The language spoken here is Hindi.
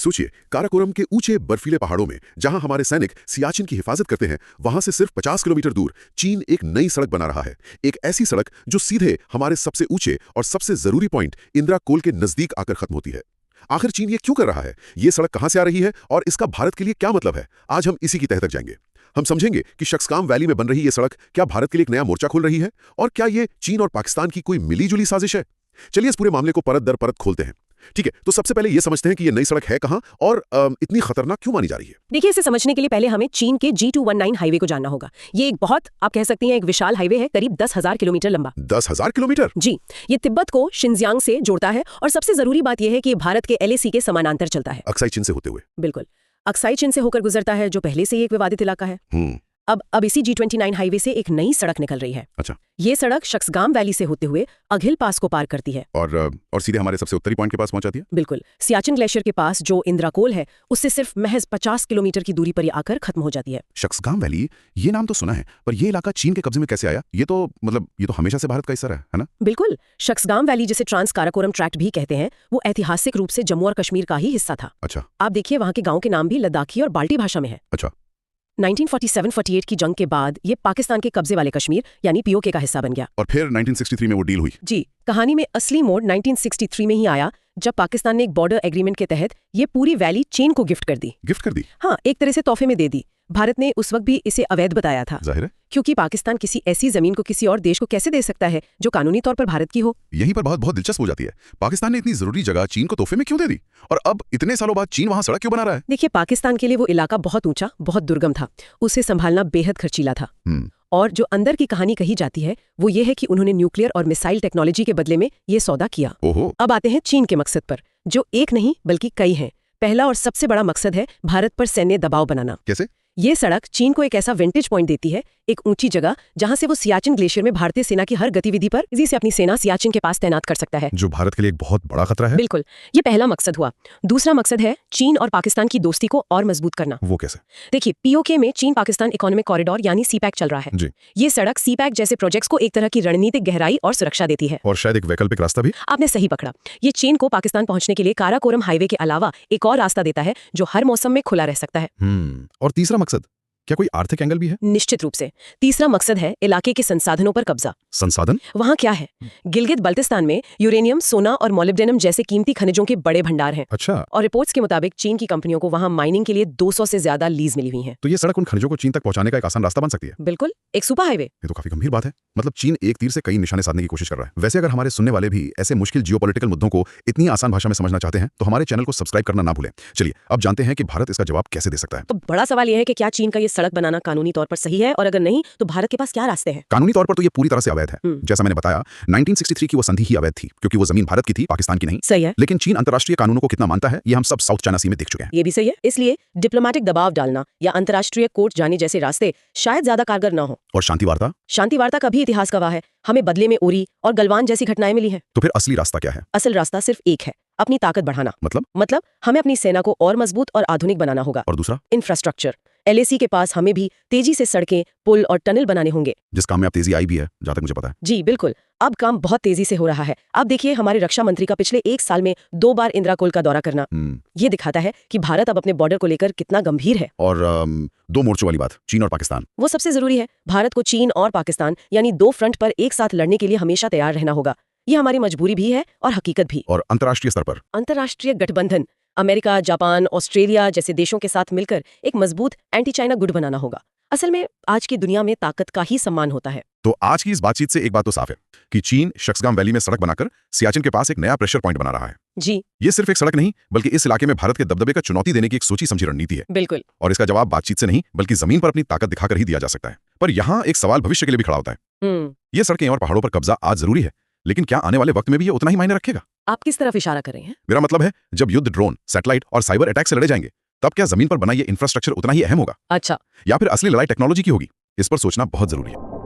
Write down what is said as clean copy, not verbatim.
सोचिए, काराकोरम के ऊंचे बर्फीले पहाड़ों में जहां हमारे सैनिक सियाचिन की हिफाजत करते हैं, वहां से सिर्फ 50 किलोमीटर दूर चीन एक नई सड़क बना रहा है। एक ऐसी सड़क जो सीधे हमारे सबसे ऊंचे और सबसे जरूरी पॉइंट इंदिरा कोल के नजदीक आकर खत्म होती है। आखिर चीन ये क्यों कर रहा है? ये सड़क कहां से आ रही है और इसका भारत के लिए क्या मतलब है? आज हम इसी की तह तक जाएंगे। हम समझेंगे कि शक्सगाम वैली में बन रही ये सड़क क्या भारत के लिए एक नया मोर्चा खोल रही है, और क्या ये चीन और पाकिस्तान की कोई मिलीजुली साजिश है। चलिए इस पूरे मामले को परत दर परत खोलते हैं। ठीक है, तो सबसे पहले ये समझते हैं कि ये नई सड़क है कहां और इतनी खतरनाक क्यों मानी जा रही है। देखिए, इसे समझने के लिए पहले हमें चीन के G219 हाईवे को जानना होगा। ये एक बहुत, आप कह सकती हैं, एक विशाल हाईवे है, करीब 10,000 किलोमीटर लंबा। 10,000 किलोमीटर? जी, ये तिब्बत को शिनजियांग से जोड़ता है, और सबसे जरूरी बात यह है कि ये भारत के LAC के समानांतर चलता है। अक्साई चीन से होते हुए? बिल्कुल, अक्साई चीन से होकर गुजरता है, जो पहले से ही एक विवादित इलाका है। अब इसी G29 हाईवे से एक नई सड़क निकल रही है। अच्छा। ये सड़क शक्सगाम वैली से होते हुए अघिल पास को पार करती है और सीधे हमारे सबसे उत्तरी पॉइंट के पास पहुंच जाती है। बिल्कुल, सियाचिन ग्लेशियर के पास जो इंदिरा कोल है, उससे सिर्फ महज 50 किलोमीटर की दूरी पर ये आकर खत्म हो जाती है। शक्सगाम वैली, ये नाम तो सुना है, पर ये इलाका चीन के कब्जे में कैसे आया? ये तो हमेशा से भारत का हिस्सा है ना? बिल्कुल, शक्सगाम वैली, जिसे ट्रांस काराकोरम ट्रैक्ट भी कहते हैं, वो ऐतिहासिक रूप से जम्मू और कश्मीर का ही हिस्सा था। अच्छा। आप देखिए, वहाँ के गाँव के नाम भी लद्दाखी और बाल्टी भाषा में है। अच्छा। 1947-48 की जंग के बाद ये पाकिस्तान के कब्जे वाले कश्मीर यानी POK का हिस्सा बन गया। और फिर 1963 में वो डील हुई। जी, कहानी में असली मोड़ 1963 में ही आया, जब पाकिस्तान ने एक बॉर्डर एग्रीमेंट के तहत ये पूरी वैली चीन को गिफ्ट कर दी। गिफ्ट कर दी? हाँ, एक तरह से तोहफे में दे दी। भारत ने उस वक्त भी इसे अवैध बताया था। जाहिर है, क्योंकि पाकिस्तान किसी ऐसी जमीन को किसी और देश को कैसे दे सकता है जो कानूनी तौर पर भारत की हो। यहीं पर बहुत दिलचस्प हो जाती है। पाकिस्तान ने इतनी जरूरी जगह चीन को तोहफे में क्यों दे दी, और अब इतने सालों बाद चीन वहां सड़क क्यों बना रहा है? देखिए, पाकिस्तान के लिए वो इलाका बहुत ऊंचा, बहुत दुर्गम था, उसे संभालना बेहद खर्चीला था। और जो अंदर की कहानी कही जाती है वो ये है कि उन्होंने न्यूक्लियर और मिसाइल टेक्नोलॉजी के बदले में ये सौदा किया। ओहो। अब आते हैं चीन के मकसद पर, जो एक नहीं बल्कि कई हैं। पहला और सबसे बड़ा मकसद है भारत पर सैन्य दबाव बनाना। कैसे? ये सड़क चीन को एक ऐसा विंटेज पॉइंट देती है, एक ऊंची जगह जहां से वो सियाचिन ग्लेशियर में भारतीय सेना की हर गतिविधि पर इजी से अपनी सेना सियाचिन के पास तैनात कर सकता है, जो भारत के लिए एक बहुत बड़ा खतरा है। बिल्कुल, ये पहला मकसद हुआ। दूसरा मकसद है चीन और पाकिस्तान की दोस्ती को और मजबूत करना। वो कैसे? देखिए, POK में चीन पाकिस्तान इकोनॉमिक कॉरिडोर यानी CPEC चल रहा है। जी। ये सड़क CPEC जैसे प्रोजेक्ट्स को एक तरह की रणनीतिक गहराई और सुरक्षा देती है। और शायद एक वैकल्पिक रास्ता भी। आपने सही पकड़ा, ये चीन को पाकिस्तान पहुंचने के लिए काराकोरम हाईवे के अलावा एक और रास्ता देता है, जो हर मौसम में खुला रह सकता है। और तीसरा मकसद, क्या कोई आर्थिक एंगल भी है? निश्चित रूप से। तीसरा मकसद है इलाके के संसाधनों पर कब्जा। संसाधन? वहाँ क्या है, गिलगित बल्तिस्तान में यूरेनियम, सोना और मोलिब्डेनम जैसे कीमती खनिजों के बड़े भंडार हैं। अच्छा। और रिपोर्ट्स के मुताबिक चीन की कंपनियों को वहाँ माइनिंग के लिए 200 से ज्यादा लीज मिली हुई है। तो ये सड़क उन खनिजों को चीन तक पहुंचाने का एक आसान रास्ता बन सकती है। बिल्कुल, एक सुपर हाईवे। ये तो काफी गंभीर बात है। चीन एक तीर से कई निशाने साधने की कोशिश कर रहा है। वैसे अगर हमारे सुनने वाले भी ऐसे मुश्किल जियोपॉलिटिकल मुद्दों को इतनी आसान भाषा में समझना चाहते हैं तो हमारे चैनल को सब्सक्राइब करना ना भूलें। चलिए अब जानते हैं कि भारत इसका जवाब कैसे दे सकता है। तो बड़ा सवाल यह है कि क्या चीन का ये सड़क बनाना कानूनी तौर पर सही है, और अगर नहीं तो भारत के पास क्या रास्ते हैं? कानूनी तौर पर तो ये पूरी तरह से अवैध है। जैसा मैंने बताया, 1963 की वो संधि ही अवैध थी, क्योंकि वो जमीन भारत की थी, पाकिस्तान की नहीं। सही है। लेकिन चीन अंतर्राष्ट्रीय कानूनों को कितना मानता है ये हम सब साउथ चाइना सी में देख चुके हैं। ये भी सही है। इसलिए डिप्लोमेटिक दबाव डालना या अंतर्राष्ट्रीय कोर्ट जाने जैसे रास्ते शायद ज्यादा कारगर न हो। और शांति वार्ता का भी इतिहास गवाह है। हमें बदले में उरी और गलवान जैसी घटनाएं मिली हैं। तो फिर असली रास्ता क्या है? असल रास्ता सिर्फ एक है, अपनी ताकत बढ़ाना। मतलब हमें अपनी सेना को और मजबूत और आधुनिक बनाना होगा। और दूसरा? इंफ्रास्ट्रक्चर। LAC के पास हमें भी तेजी से सड़कें, पुल और टनल बनाने होंगे, जिस काम में अब तेजी आई भी है, जहां तक मुझे पता है। जी बिल्कुल, अब काम बहुत तेजी से हो रहा है। आप देखिए, हमारे रक्षा मंत्री का पिछले 1 साल में 2 बार इंदिरा कोल का दौरा करना, ये दिखाता है कि भारत अब अपने बॉर्डर को लेकर कितना गंभीर है। और 2 मोर्चों वाली बात, चीन और पाकिस्तान, वो सबसे जरूरी है। भारत को चीन और पाकिस्तान यानी 2 फ्रंट पर एक साथ लड़ने के लिए हमेशा तैयार रहना होगा। ये हमारी मजबूरी भी है और हकीकत भी। और अंतर्राष्ट्रीय स्तर पर अंतर्राष्ट्रीय गठबंधन, अमेरिका, जापान, ऑस्ट्रेलिया जैसे देशों के साथ मिलकर एक मजबूत एंटी चाइना गुट बनाना होगा। असल में आज की दुनिया में ताकत का ही सम्मान होता है। तो आज की इस बातचीत से एक बात तो साफ है कि चीन शक्सगाम वैली में सड़क बनाकर सियाचिन के पास एक नया प्रेशर पॉइंट बना रहा है। जी, ये सिर्फ एक सड़क नहीं, बल्कि इस इलाके में भारत के दबदबे का चुनौती देने की एक सोची समझी रणनीति है। बिल्कुल। और इसका जवाब बातचीत से नहीं, बल्कि जमीन पर अपनी ताकत दिखाकर ही दिया जा सकता है। पर यहाँ एक सवाल भविष्य के लिए भी खड़ा होता है। ये सड़कें और पहाड़ों पर कब्जा आज जरूरी है, लेकिन क्या आने वाले वक्त में भी ये उतना ही मायने रखेगा? आप किस तरफ इशारा कर रहे हैं? मेरा मतलब है, जब युद्ध ड्रोन, सैटेलाइट और साइबर अटैक से लड़े जाएंगे, तब क्या जमीन पर बना ये इंफ्रास्ट्रक्चर उतना ही अहम होगा? अच्छा। या फिर असली लड़ाई टेक्नोलॉजी की होगी? इस पर सोचना बहुत जरूरी है।